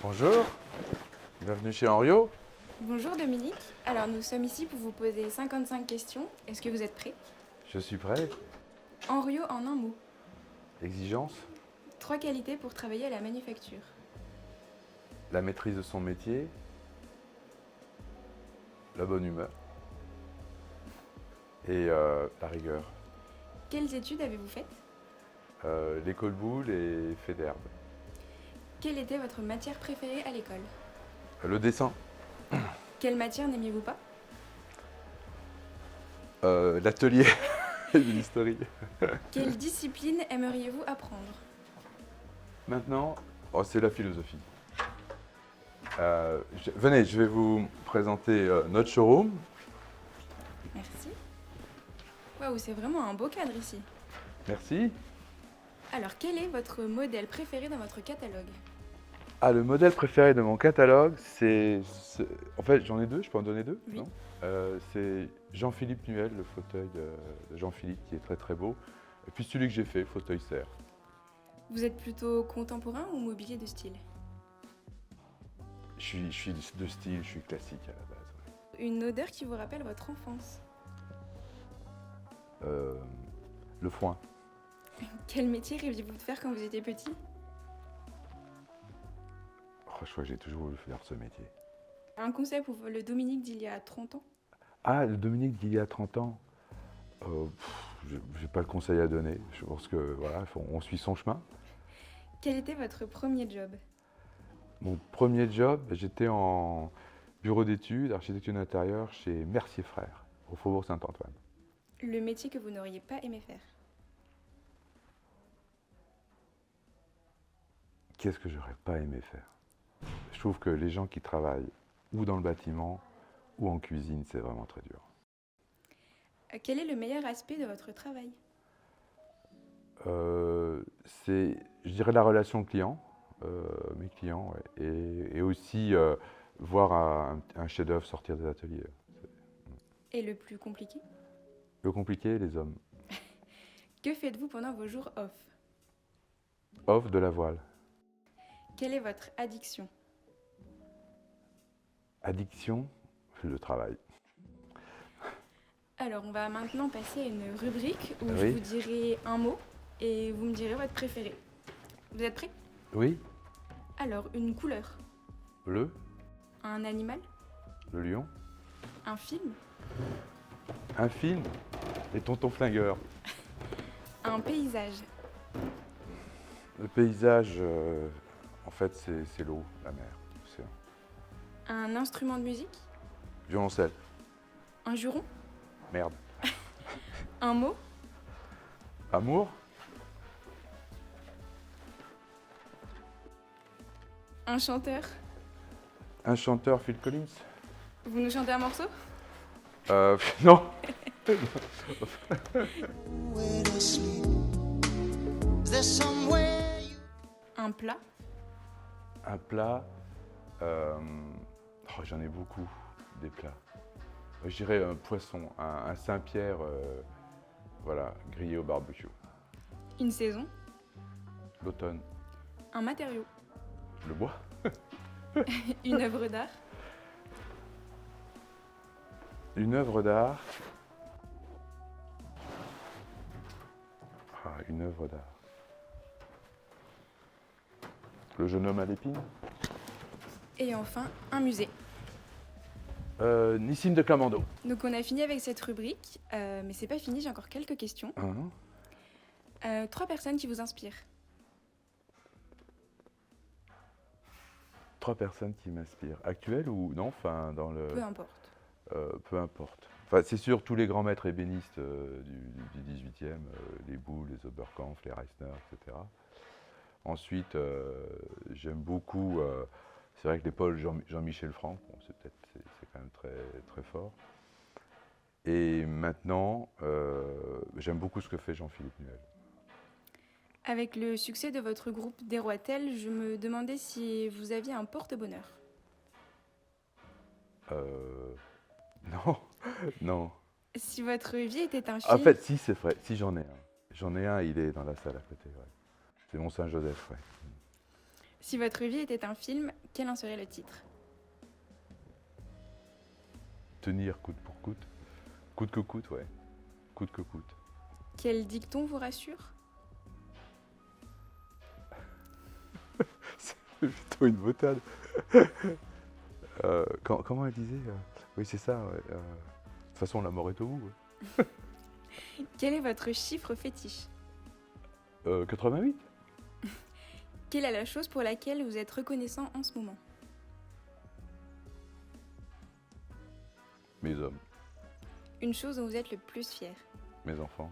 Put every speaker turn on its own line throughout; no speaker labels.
Bonjour, bienvenue chez Henriot.
Bonjour Dominique, alors nous sommes ici pour vous poser 55 questions. Est-ce que vous êtes prêt?
Je suis prêt.
Henriot en un mot.
Exigence,
3 qualités pour travailler à la manufacture.
la maîtrise de son métier, la bonne humeur et la rigueur.
Quelles études avez-vous faites?
L'école boule et fait d'herbe.
Quelle était votre matière préférée à l'école?
Le dessin,
Quelle matière n'aimiez-vous pas?
l'atelier et l'historie.
Quelle discipline aimeriez-vous apprendre?
Maintenant, c'est la philosophie. Venez, je vais vous présenter notre showroom.
Merci. Waouh, c'est vraiment un beau cadre ici.
Merci.
Alors, quel est votre modèle préféré dans votre catalogue?
Ah, le modèle préféré de mon catalogue, en fait, j'en ai deux, je peux en donner deux?
Oui.
Non. C'est Jean-Philippe Nuel, le fauteuil de Jean-Philippe, qui est très très beau. Et puis celui que j'ai fait, fauteuil serre.
Vous êtes plutôt contemporain ou mobilier de style?
Je suis de style, je suis classique à la base.
Une odeur qui vous rappelle votre enfance?
Ouais. Le foin.
Quel métier rêviez-vous de faire quand vous étiez petit?
Oh, je crois que j'ai toujours voulu faire ce métier.
Un conseil pour le Dominique d'il y a 30 ans?
Ah, le Dominique d'il y a 30 ans. Je n'ai pas le conseil à donner. Je pense que voilà, on suit son chemin.
Quel était votre premier job?
Mon premier job, j'étais en bureau d'études, architecture d'intérieur chez Mercier Frères, au Faubourg Saint-Antoine.
Le métier que vous n'auriez pas aimé faire?
Qu'est-ce que j'aurais pas aimé faire? Je trouve que les gens qui travaillent ou dans le bâtiment ou en cuisine, c'est vraiment très dur.
Quel est le meilleur aspect de votre travail?
C'est, je dirais, la relation client, mes clients, ouais, et aussi voir un chef-d'œuvre sortir des ateliers.
Et le plus compliqué?
Le compliqué, les hommes.
Que faites-vous pendant vos jours off?
Off de la voile.
Quelle est votre addiction?
Addiction, le travail.
Alors, on va maintenant passer à une rubrique où je
Oui.
vous dirai un mot et vous me direz votre préféré. Vous êtes prêts?
Oui,
Alors, une couleur,
le
un animal,
lion.
un film,
Un film, les tontons flingueurs.
un paysage,
Le paysage, en fait, c'est l'eau, la mer, l'océan.
un instrument de musique,
Violoncelle,
un juron,
merde.
un mot,
Amour,
un chanteur.
un chanteur, Phil Collins.
Vous nous chantez un morceau?
Non.
Way to sleep. Is there somewhere you
Un plat,
Un plat, j'en ai beaucoup, des plats. Je dirais un poisson, un Saint-Pierre, voilà, grillé au barbecue.
une saison,
L'automne,
un matériau,
le bois,
une œuvre d'art,
une œuvre d'art. Une œuvre d'art. Le jeune homme à l'épine.
et enfin un musée.
Nissim de Clamando.
Donc on a fini avec cette rubrique, mais c'est pas fini, j'ai encore quelques questions.
Hein?
3 personnes qui vous inspirent.
3 personnes qui m'inspirent. Actuelles ou non? Enfin, dans le.
Peu importe.
Peu importe. Enfin, c'est sûr, tous les grands maîtres ébénistes du 18e, les Boulle, les Oberkampf, les Reisner, etc. Ensuite, j'aime beaucoup, c'est vrai que l'épaule Jean-Michel Franck, bon, c'est quand même très, très fort. Et maintenant, j'aime beaucoup ce que fait Jean-Philippe Nuel.
Avec le succès de votre groupe Desroitels, je me demandais si vous aviez un porte-bonheur.
Non, non.
Si votre vie était un
En
film,
fait, si, c'est vrai, si j'en ai un. J'en ai un, il est dans la salle à côté, ouais. C'est Mont-Saint-Joseph, ouais.
Si votre vie était un film, quel en serait le titre?
Tenir coûte pour coûte. Coûte que coûte, ouais. Coûte que coûte.
Quel dicton vous rassure?
C'est plutôt une boutade. Comment elle disait Oui, c'est ça. Ouais. De toute façon, la mort est au bout. Ouais.
Quel est votre chiffre fétiche?
88.
Quelle est la chose pour laquelle vous êtes reconnaissant en ce moment?
Mes hommes,
Une chose dont vous êtes le plus fier?
mes enfants.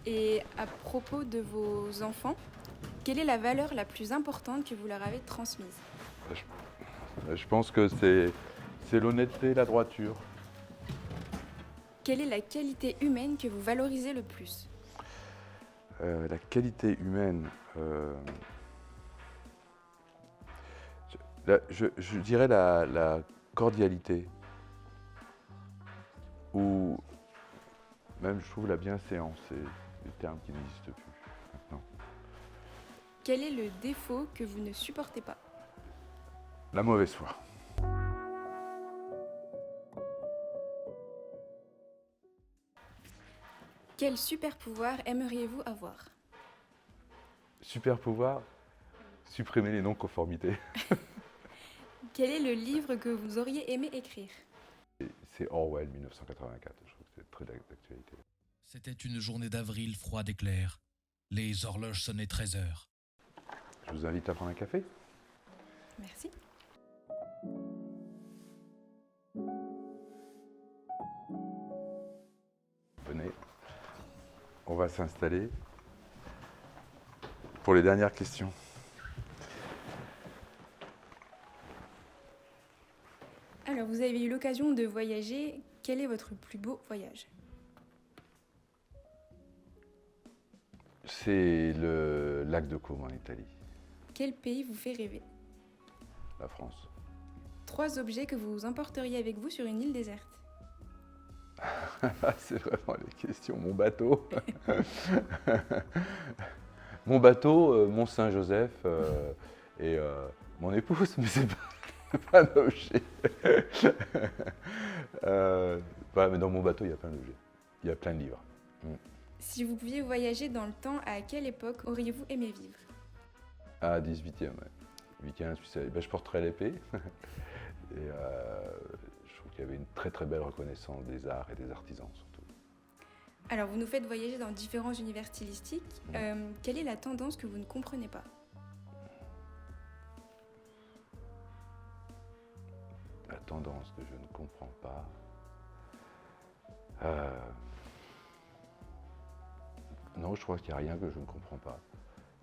Et à propos de vos enfants, quelle est la valeur la plus importante que vous leur avez transmise?
Je pense que c'est l'honnêteté, la droiture.
Quelle est la qualité humaine que vous valorisez le plus?
La qualité humaine. Je dirais la cordialité. Ou même, je trouve, la bienséance. C'est des termes qui n'existent plus maintenant.
Quel est le défaut que vous ne supportez pas?
La mauvaise foi.
Quel super pouvoir aimeriez-vous avoir?
Super pouvoir, supprimer les non-conformités.
Quel est le livre que vous auriez aimé écrire?
C'est Orwell, 1984. Je trouve que c'est très d'actualité.
C'était une journée d'avril froide et claire. Les horloges sonnaient 13 heures.
Je vous invite à prendre un café.
Merci.
Venez, on va s'installer pour les dernières questions.
Alors, vous avez eu l'occasion de voyager. Quel est votre plus beau voyage?
C'est le lac de Como en Italie,
Quel pays vous fait rêver?
la France.
3 objets que vous emporteriez avec vous sur une île déserte.
C'est vraiment les questions. Mon bateau. Mon bateau, mon Saint-Joseph et mon épouse, mais c'est pas un objet. Mais dans mon bateau, il y a plein d'objets. Il y a plein de livres.
Si vous pouviez voyager dans le temps, à quelle époque auriez-vous aimé vivre?
Ah, 18e, ouais. 18e, je porterais l'épée. Et je trouve qu'il y avait une très très belle reconnaissance des arts et des artisans surtout.
Alors, vous nous faites voyager dans différents univers stylistiques. Quelle est la tendance que vous ne comprenez pas?
La tendance que je ne comprends pas. Non, je crois qu'il n'y a rien que je ne comprends pas.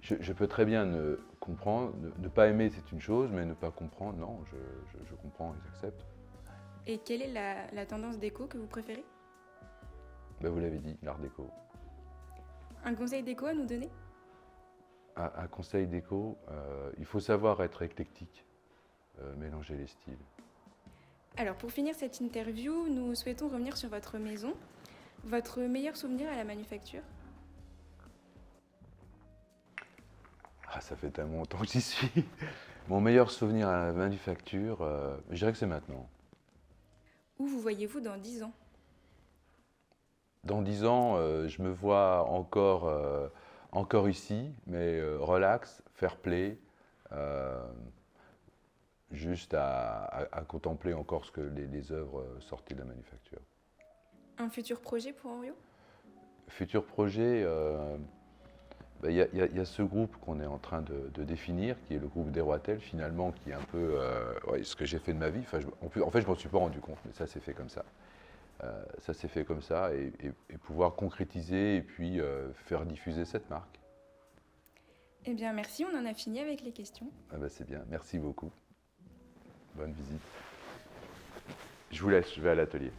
Je peux très bien ne comprendre, ne pas aimer c'est une chose, mais ne pas comprendre, non, je comprends et j'accepte.
Et quelle est la tendance déco que vous préférez?
Ben, vous l'avez dit, l'art déco.
Un conseil déco à nous donner?
Un conseil déco, il faut savoir être éclectique, mélanger les styles.
Alors, pour finir cette interview, nous souhaitons revenir sur votre maison. Votre meilleur souvenir à la manufacture?
Ah, ça fait tellement longtemps que j'y suis. Mon meilleur souvenir à la manufacture, je dirais que c'est maintenant.
Où vous voyez-vous dans 10 ans?
Dans 10 ans, je me vois encore ici, mais relax, fair play, juste à contempler encore ce que les œuvres sorties de la manufacture.
Un futur projet pour Henriot?
Futur projet, il y a ce groupe qu'on est en train de définir, qui est le groupe d'Héroitel, finalement, qui est un peu ce que j'ai fait de ma vie. Enfin, en fait, je ne m'en suis pas rendu compte, mais ça s'est fait comme ça. Ça s'est fait comme ça, et pouvoir concrétiser et puis faire diffuser cette marque.
Eh bien, merci, on en a fini avec les questions.
Ah ben, c'est bien, merci beaucoup. Bonne visite. Je vous laisse, je vais à l'atelier.